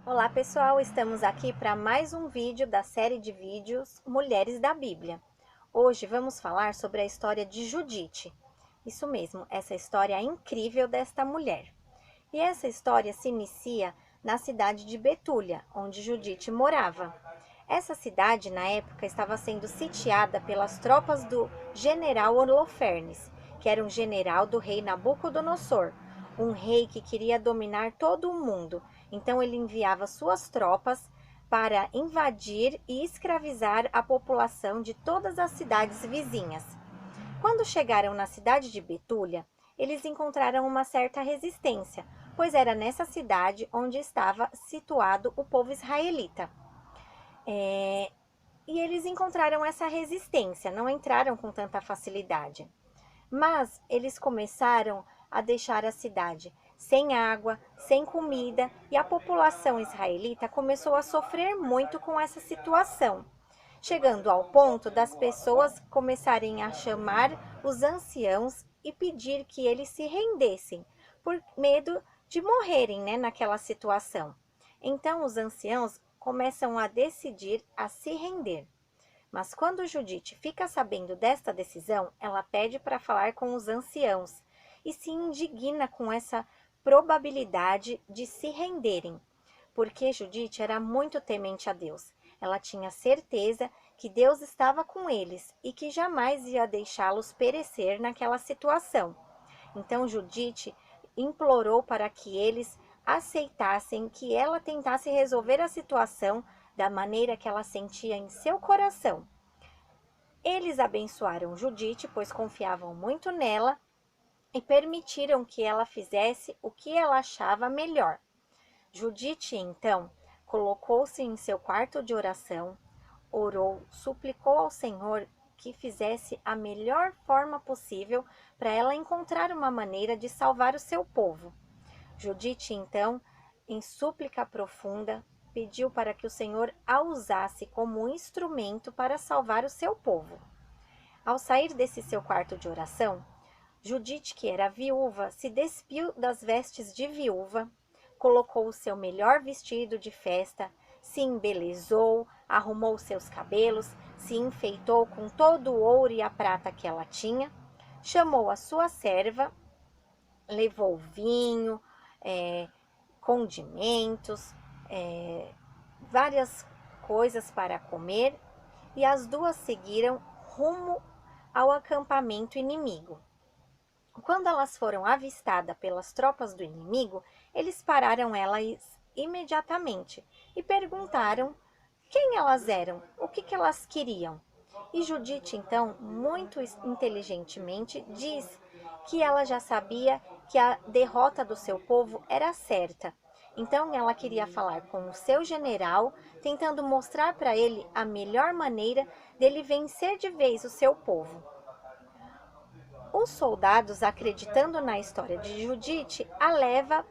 Olá pessoal, estamos aqui para mais um vídeo da série de vídeos Mulheres da Bíblia. Hoje vamos falar sobre a história de Judite. Isso mesmo, essa história incrível desta mulher. E essa história se inicia na cidade de Betúlia, onde Judite morava. Essa cidade, na época, estava sendo sitiada pelas tropas do general Holofernes, que era um general do rei Nabucodonosor, um rei que queria dominar todo o mundo. Então ele enviava suas tropas para invadir e escravizar a população de todas as cidades vizinhas. Quando chegaram na cidade de Betúlia, eles encontraram uma certa resistência, pois era nessa cidade onde estava situado o povo israelita. E eles encontraram essa resistência, não entraram com tanta facilidade. Mas eles começaram a deixar a cidade sem água, sem comida, e a população israelita começou a sofrer muito com essa situação, chegando ao ponto das pessoas começarem a chamar os anciãos e pedir que eles se rendessem, por medo de morrerem, naquela situação. Então os anciãos começam a decidir a se render. Mas quando Judite fica sabendo desta decisão, ela pede para falar com os anciãos e se indigna com essa probabilidade de se renderem, porque Judite era muito temente a Deus. Ela tinha certeza que Deus estava com eles e que jamais ia deixá-los perecer naquela situação. Então Judite implorou para que eles aceitassem que ela tentasse resolver a situação da maneira que ela sentia em seu coração. Eles abençoaram Judite, pois confiavam muito nela, e permitiram que ela fizesse o que ela achava melhor. Judite, então, colocou-se em seu quarto de oração, orou, suplicou ao Senhor que fizesse a melhor forma possível para ela encontrar uma maneira de salvar o seu povo. Judite, então, em súplica profunda, pediu para que o Senhor a usasse como um instrumento para salvar o seu povo. Ao sair desse seu quarto de oração, Judite, que era viúva, se despiu das vestes de viúva, colocou o seu melhor vestido de festa, se embelezou, arrumou seus cabelos, se enfeitou com todo o ouro e a prata que ela tinha, chamou a sua serva, levou vinho, condimentos, várias coisas para comer, e as duas seguiram rumo ao acampamento inimigo. Quando elas foram avistadas pelas tropas do inimigo, eles pararam elas imediatamente e perguntaram quem elas eram, o que elas queriam. E Judite, então, muito inteligentemente, diz que ela já sabia que a derrota do seu povo era certa. Então, ela queria falar com o seu general, tentando mostrar para ele a melhor maneira dele vencer de vez o seu povo. Os soldados, acreditando na história de Judite, a leva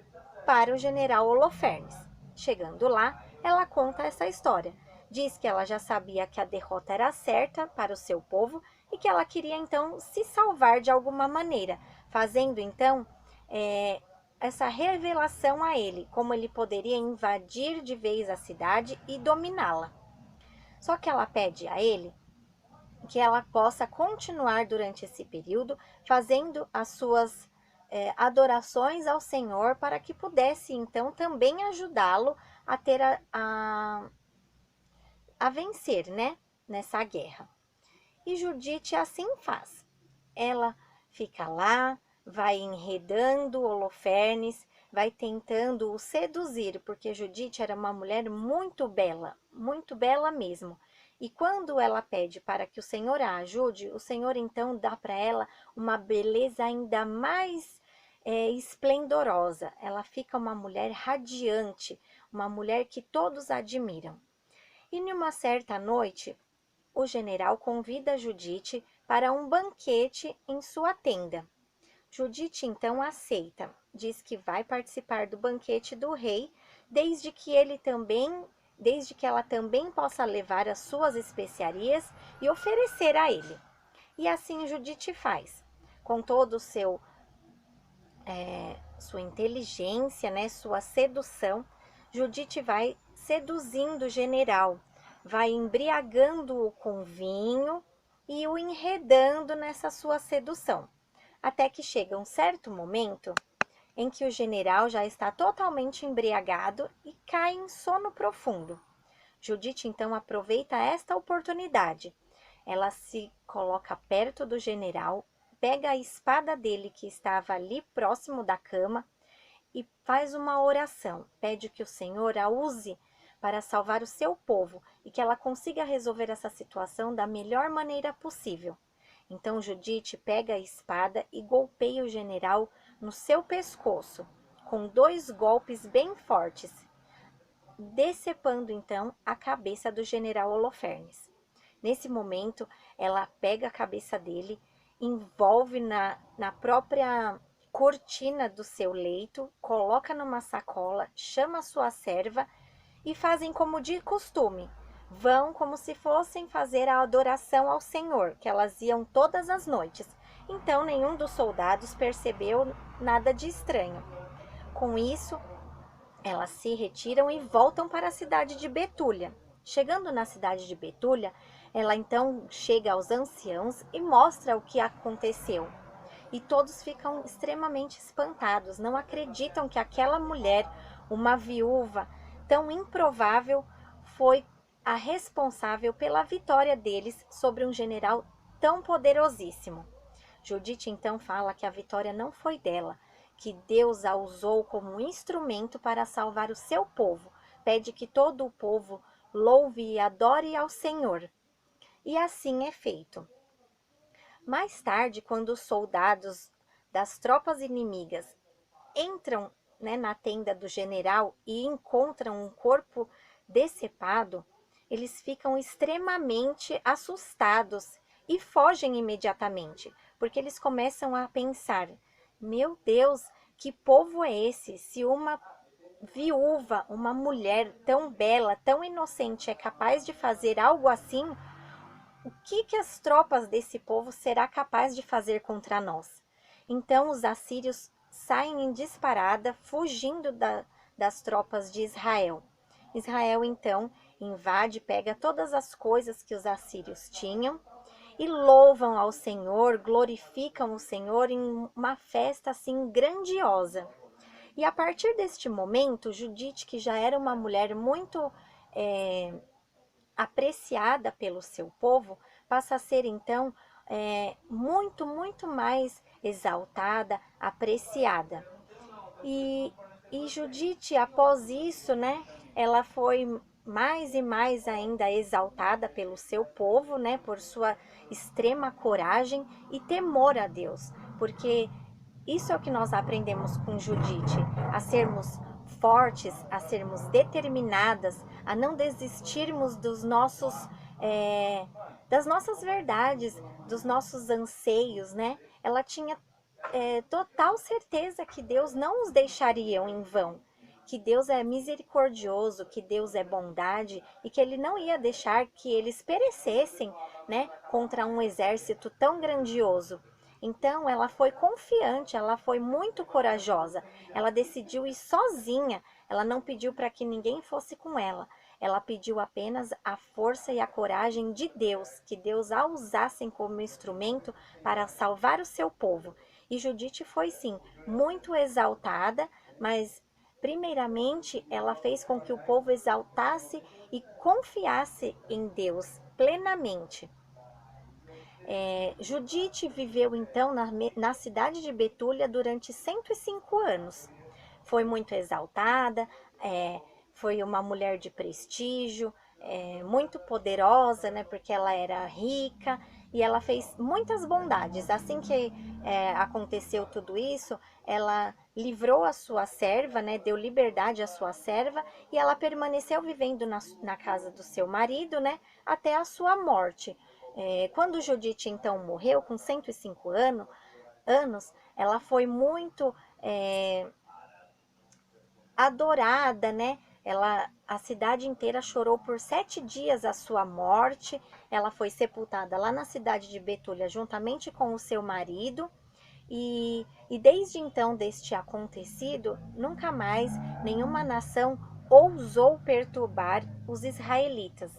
para o general Holofernes. Chegando lá, ela conta essa história. Diz que ela já sabia que a derrota era certa para o seu povo e que ela queria então se salvar de alguma maneira, fazendo então essa revelação a ele, como ele poderia invadir de vez a cidade e dominá-la. Só que ela pede a ele que ela possa continuar durante esse período fazendo as suas adorações ao Senhor, para que pudesse então também ajudá-lo a ter a vencer, nessa guerra. E Judite assim faz. Ela fica lá, vai enredando Holofernes, vai tentando o seduzir, porque Judite era uma mulher muito bela mesmo. E quando ela pede para que o Senhor a ajude, o Senhor então dá para ela uma beleza ainda mais esplendorosa. Ela fica uma mulher radiante, uma mulher que todos admiram. E numa certa noite, o general convida Judite para um banquete em sua tenda. Judite então aceita, diz que vai participar do banquete do rei, desde que ela também possa levar as suas especiarias e oferecer a ele. E assim Judite faz, com todo o sua inteligência, sua sedução. Judite vai seduzindo o general, vai embriagando-o com vinho e o enredando nessa sua sedução, até que chega um certo momento em que o general já está totalmente embriagado e cai em sono profundo. Judite então aproveita esta oportunidade. Ela se coloca perto do general, pega a espada dele que estava ali próximo da cama e faz uma oração. Pede que o Senhor a use para salvar o seu povo e que ela consiga resolver essa situação da melhor maneira possível. Então Judite pega a espada e golpeia o general no seu pescoço, com 2 golpes bem fortes, decepando então a cabeça do general Holofernes. Nesse momento, ela pega a cabeça dele, envolve na própria cortina do seu leito, coloca numa sacola, chama a sua serva e fazem como de costume. Vão como se fossem fazer a adoração ao Senhor, que elas iam todas as noites. Então, nenhum dos soldados percebeu nada de estranho. Com isso, elas se retiram e voltam para a cidade de Betúlia. Chegando na cidade de Betúlia, ela então chega aos anciãos e mostra o que aconteceu. E todos ficam extremamente espantados, não acreditam que aquela mulher, uma viúva tão improvável, foi a responsável pela vitória deles sobre um general tão poderosíssimo. Judite então fala que a vitória não foi dela, que Deus a usou como instrumento para salvar o seu povo. Pede que todo o povo louve e adore ao Senhor. E assim é feito. Mais tarde, quando os soldados das tropas inimigas entram, na tenda do general e encontram um corpo decepado, eles ficam extremamente assustados e fogem imediatamente, porque eles começam a pensar: meu Deus, que povo é esse? Se uma viúva, uma mulher tão bela, tão inocente é capaz de fazer algo assim, o que as tropas desse povo será capaz de fazer contra nós? Então os assírios saem em disparada, fugindo das tropas de Israel. Israel então invade, pega todas as coisas que os assírios tinham e louvam ao Senhor, glorificam o Senhor em uma festa assim grandiosa. E a partir deste momento, Judite, que já era uma mulher muito apreciada pelo seu povo, passa a ser então muito mais exaltada, apreciada. E Judite, após isso, ela foi mais e mais ainda exaltada pelo seu povo, por sua extrema coragem e temor a Deus, porque isso é o que nós aprendemos com Judite, a sermos fortes, a sermos determinadas, a não desistirmos das nossas verdades, dos nossos anseios, Ela tinha total certeza que Deus não os deixaria em vão, que Deus é misericordioso, que Deus é bondade e que Ele não ia deixar que eles perecessem, contra um exército tão grandioso. Então, ela foi confiante, ela foi muito corajosa. Ela decidiu ir sozinha. Ela não pediu para que ninguém fosse com ela. Ela pediu apenas a força e a coragem de Deus, que Deus a usasse como instrumento para salvar o seu povo. E Judite foi, sim, muito exaltada, mas primeiramente ela fez com que o povo exaltasse e confiasse em Deus plenamente. Judite viveu então na cidade de Betúlia durante 105 anos. Foi muito exaltada, foi uma mulher de prestígio, muito poderosa, porque ela era rica e ela fez muitas bondades. Assim que aconteceu tudo isso, ela livrou a sua serva, deu liberdade à sua serva e ela permaneceu vivendo na casa do seu marido, até a sua morte. Quando Judite então morreu com 105 anos, ela foi muito adorada, a cidade inteira chorou por 7 dias a sua morte. Ela foi sepultada lá na cidade de Betúlia juntamente com o seu marido. E desde então, deste acontecido, nunca mais nenhuma nação ousou perturbar os israelitas.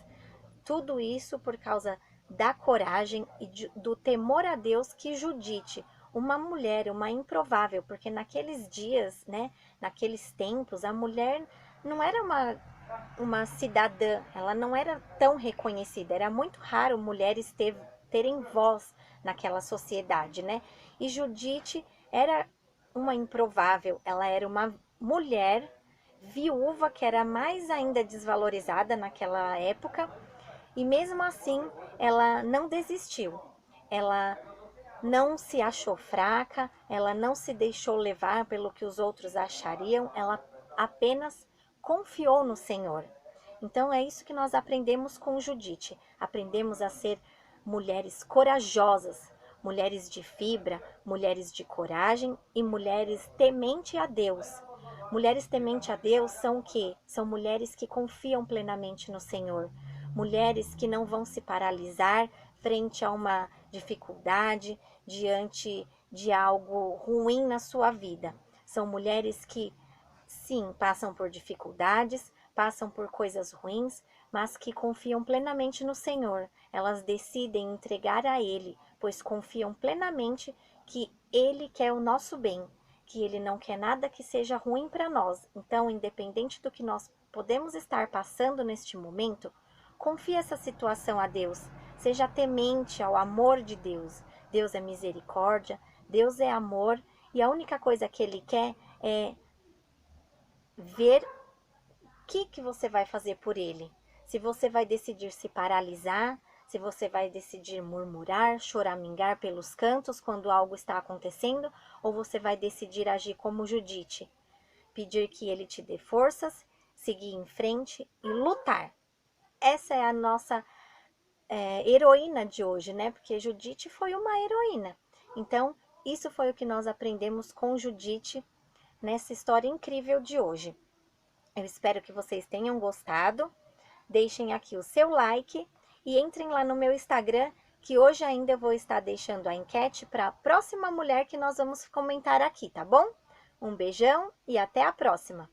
Tudo isso por causa da coragem e do temor a Deus que Judite, uma mulher, uma improvável, porque naqueles dias, né, naqueles tempos, a mulher não era uma cidadã, ela não era tão reconhecida, era muito raro mulheres terem voz naquela sociedade, né? E Judite era uma improvável, ela era uma mulher viúva que era mais ainda desvalorizada naquela época, e mesmo assim ela não desistiu. Ela não se achou fraca, ela não se deixou levar pelo que os outros achariam, ela apenas confiou no Senhor. Então é isso que nós aprendemos com Judite. Aprendemos a ser mulheres corajosas, mulheres de fibra, mulheres de coragem e mulheres temente a Deus. Mulheres temente a Deus são o quê? São mulheres que confiam plenamente no Senhor. Mulheres que não vão se paralisar frente a uma dificuldade, diante de algo ruim na sua vida. São mulheres que, sim, passam por dificuldades, passam por coisas ruins, mas que confiam plenamente no Senhor. Elas decidem entregar a Ele, pois confiam plenamente que Ele quer o nosso bem, que Ele não quer nada que seja ruim para nós. Então, independente do que nós podemos estar passando neste momento, confie essa situação a Deus. Seja temente ao amor de Deus. Deus é misericórdia, Deus é amor, e a única coisa que Ele quer é ver o que você vai fazer por Ele. Se você vai decidir se paralisar, se você vai decidir murmurar, choramingar pelos cantos quando algo está acontecendo, ou você vai decidir agir como Judite, pedir que Ele te dê forças, seguir em frente e lutar. Essa é a nossa heroína de hoje, né? Porque Judite foi uma heroína. Então, isso foi o que nós aprendemos com Judite nessa história incrível de hoje. Eu espero que vocês tenham gostado. Deixem aqui o seu like e entrem lá no meu Instagram, que hoje ainda eu vou estar deixando a enquete para a próxima mulher que nós vamos comentar aqui, tá bom? Um beijão e até a próxima!